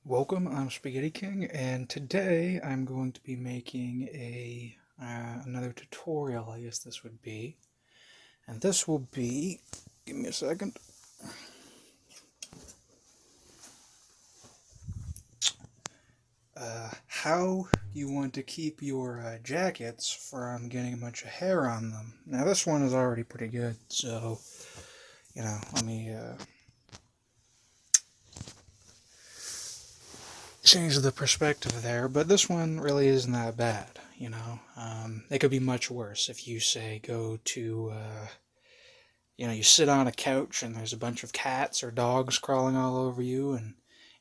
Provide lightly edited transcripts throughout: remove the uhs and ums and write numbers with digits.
Welcome, I'm Spaghetti King, and today I'm going to be making another tutorial, I guess this would be. And this will be, give me a second, how you want to keep your jackets from getting a bunch of hair on them. Now this one is already pretty good, so, let me change the perspective there, but this one really isn't that bad. It could be much worse if you, say, go to, you sit on a couch and there's a bunch of cats or dogs crawling all over you, and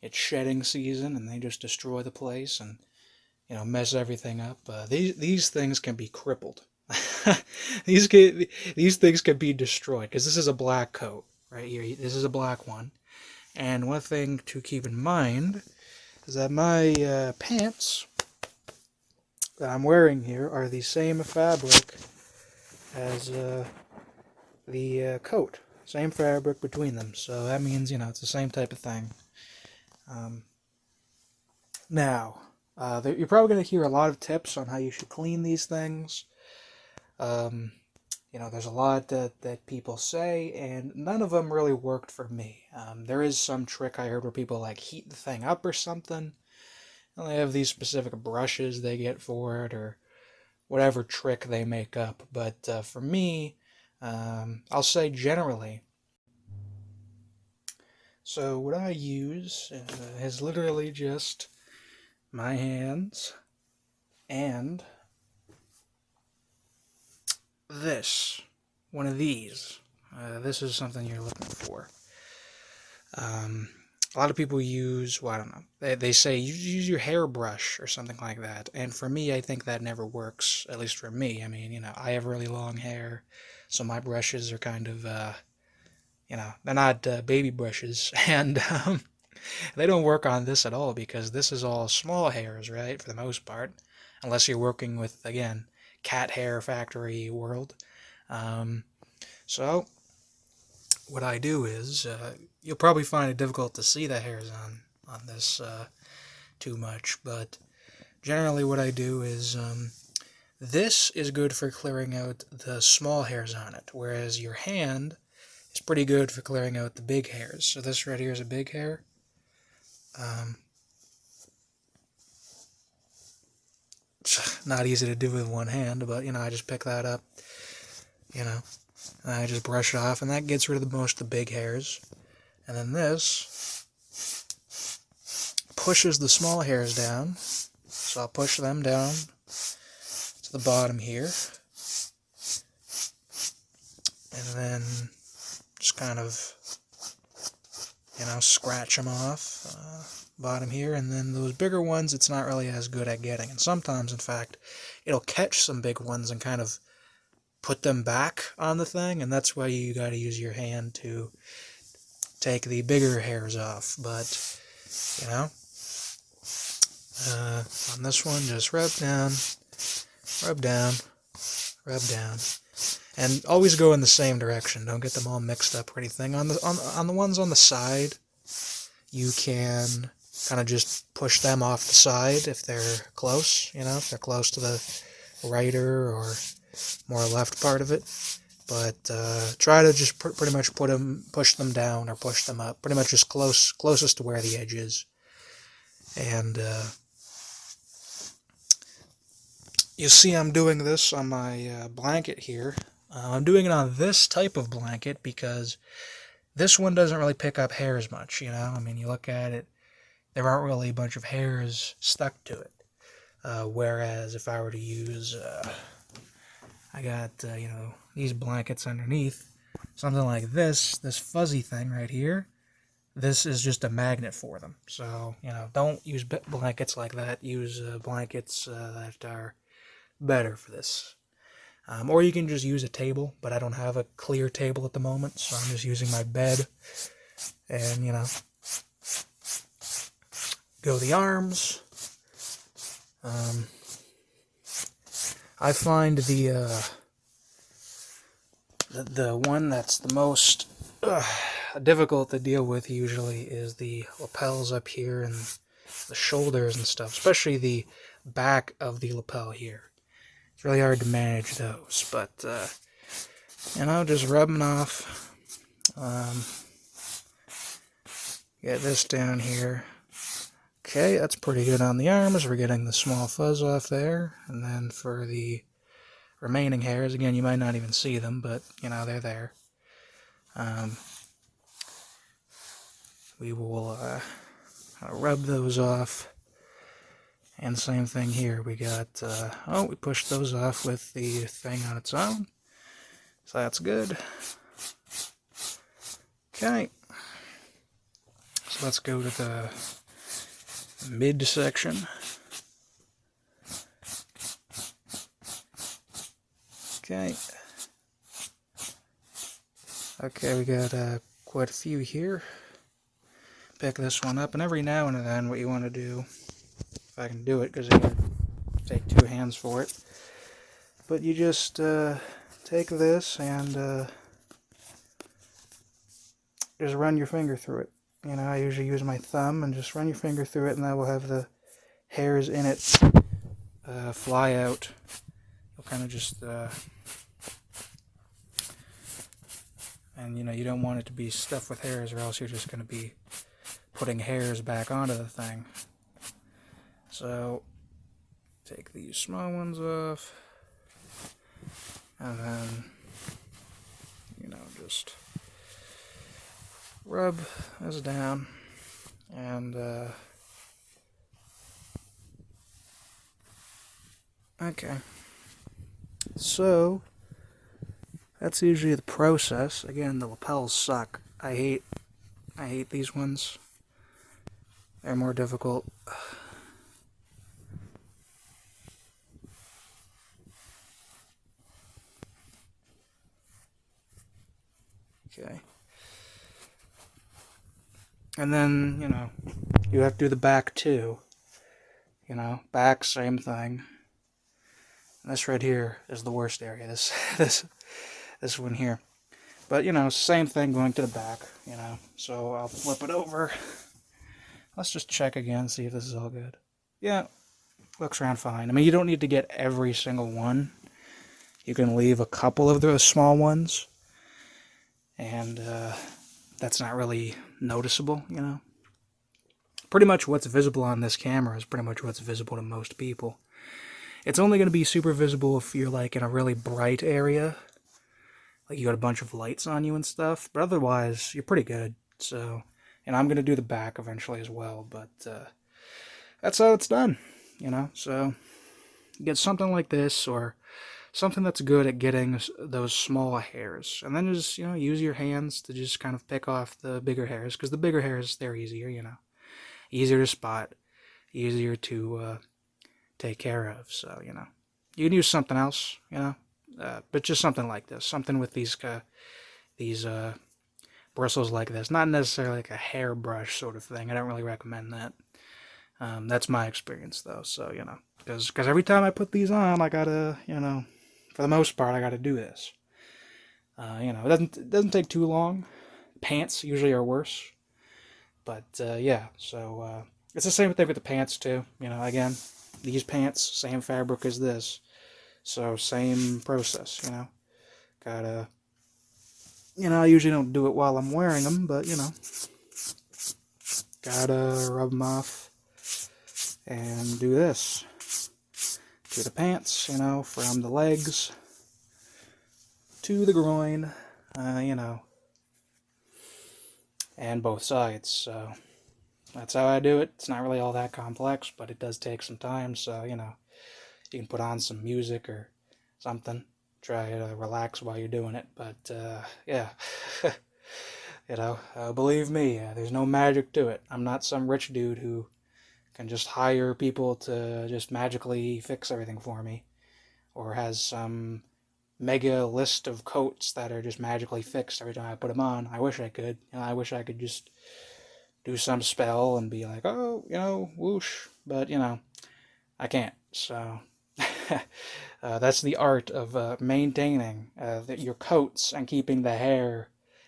it's shedding season, and they just destroy the place and, mess everything up. These things can be crippled. these can, these things can be destroyed, because this is a black coat right here. This is a black one. And one thing to keep in mind is that my pants that I'm wearing here are the same fabric as the coat. Same fabric between them. So that means, it's the same type of thing. Um, now, you're probably going to hear a lot of tips on how you should clean these things. Um, there's a lot that people say, and none of them really worked for me. There is some trick I heard where people like heat the thing up or something. And they have these specific brushes they get for it, or whatever trick they make up. But for me, I'll say generally. So what I use is literally just my hands and one of these. This is something you're looking for. A lot of people use, well, I don't know, they say use your hairbrush or something like that. And for me, I think that never works, at least for me. I mean, I have really long hair, so my brushes are kind of, they're not baby brushes. And they don't work on this at all, because this is all small hairs, right, for the most part. Unless you're working with, again, cat hair factory world. So what I do is, you'll probably find it difficult to see the hairs on this too much, but generally what I do is, this is good for clearing out the small hairs on it, whereas your hand is pretty good for clearing out the big hairs. So this right here is a big hair. Not easy to do with one hand, but, I just pick that up, and I just brush it off, and that gets rid of most of the big hairs. And then this pushes the small hairs down, so I'll push them down to the bottom here, and then just kind of, scratch them off, bottom here, and then those bigger ones it's not really as good at getting, and sometimes, in fact, it'll catch some big ones and kind of put them back on the thing, and that's why you gotta use your hand to take the bigger hairs off. But, on this one, just rub down, rub down, rub down, and always go in the same direction. Don't get them all mixed up or anything. On the ones on the side, you can kind of just push them off the side if they're close, if they're close to the righter or more left part of it. But try to just pretty much push them down or push them up, pretty much just closest to where the edge is. And you see I'm doing this on my blanket here. I'm doing it on this type of blanket because this one doesn't really pick up hairs much, I mean, you look at it, there aren't really a bunch of hairs stuck to it. Whereas if I were to use, I got, these blankets underneath, something like this fuzzy thing right here, this is just a magnet for them. So, don't use blankets like that. Use blankets that are better for this. Or you can just use a table, but I don't have a clear table at the moment, so I'm just using my bed. And, go the arms. I find the one that's the most difficult to deal with usually is the lapels up here and the shoulders and stuff, especially the back of the lapel here. It's really hard to manage those, but, just rubbing off. Get this down here. Okay, that's pretty good on the arms. We're getting the small fuzz off there. And then for the remaining hairs, again, you might not even see them, but, they're there. We will rub those off. And same thing here. We got, we pushed those off with the thing on its own. So that's good. Okay. So let's go to the midsection. Okay. Okay, we got quite a few here. Pick this one up, and every now and then what you want to do, if I can do it, because I gotta take 2 hands for it, but you just take this and just run your finger through it. I usually use my thumb and just run your finger through it, and that will have the hairs in it fly out. You'll kind of just and you don't want it to be stuffed with hairs, or else you're just going to be putting hairs back onto the thing. So take these small ones off, and then just rub this down, and okay, so that's usually the process. Again, the lapels suck. I hate these ones. They're more difficult. Okay. And then, you have to do the back too. Back, same thing. And this right here is the worst area. This one here. But, same thing going to the back, So I'll flip it over. Let's just check again, see if this is all good. Yeah, looks around fine. I mean, you don't need to get every single one. You can leave a couple of those small ones. And that's not really noticeable, Pretty much what's visible on this camera is pretty much what's visible to most people. It's only going to be super visible if you're like in a really bright area. Like you got a bunch of lights on you and stuff. But otherwise, you're pretty good. So, and I'm going to do the back eventually as well. But that's how it's done, So you get something like this, or something that's good at getting those small hairs. And then just, use your hands to just kind of pick off the bigger hairs. Because the bigger hairs, they're easier, Easier to spot. Easier to take care of. So, you can use something else, but just something like this. Something with these bristles like this. Not necessarily like a hairbrush sort of thing. I don't really recommend that. That's my experience, though. So, because every time I put these on, I gotta, for the most part, I gotta do this. It doesn't take too long. Pants usually are worse. But, yeah, so, it's the same thing with the pants, too. Again, these pants, same fabric as this. So, same process, Gotta, I usually don't do it while I'm wearing them, but, gotta rub them off and do this. To the pants, from the legs to the groin, and both sides. So that's how I do it. It's not really all that complex, but it does take some time. So, you can put on some music or something. Try to relax while you're doing it. But, yeah, believe me, there's no magic to it. I'm not some rich dude who can just hire people to just magically fix everything for me, or has some mega list of coats that are just magically fixed every time I put them on. I wish I could. I wish I could just do some spell and be like, oh, whoosh. But, I can't. So that's the art of maintaining your coats and keeping the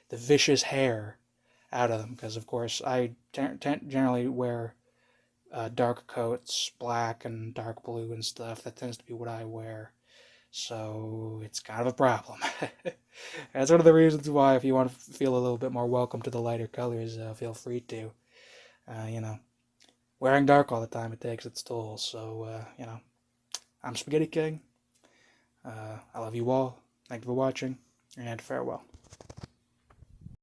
vicious hair, out of them. Because, of course, I generally wear dark coats, black and dark blue and stuff. That tends to be what I wear. So it's kind of a problem. That's one of the reasons why, if you want to feel a little bit more welcome to the lighter colors, feel free to. You know, wearing dark all the time, it takes its toll. So, I'm Spaghetti King. I love you all. Thank you for watching, and farewell.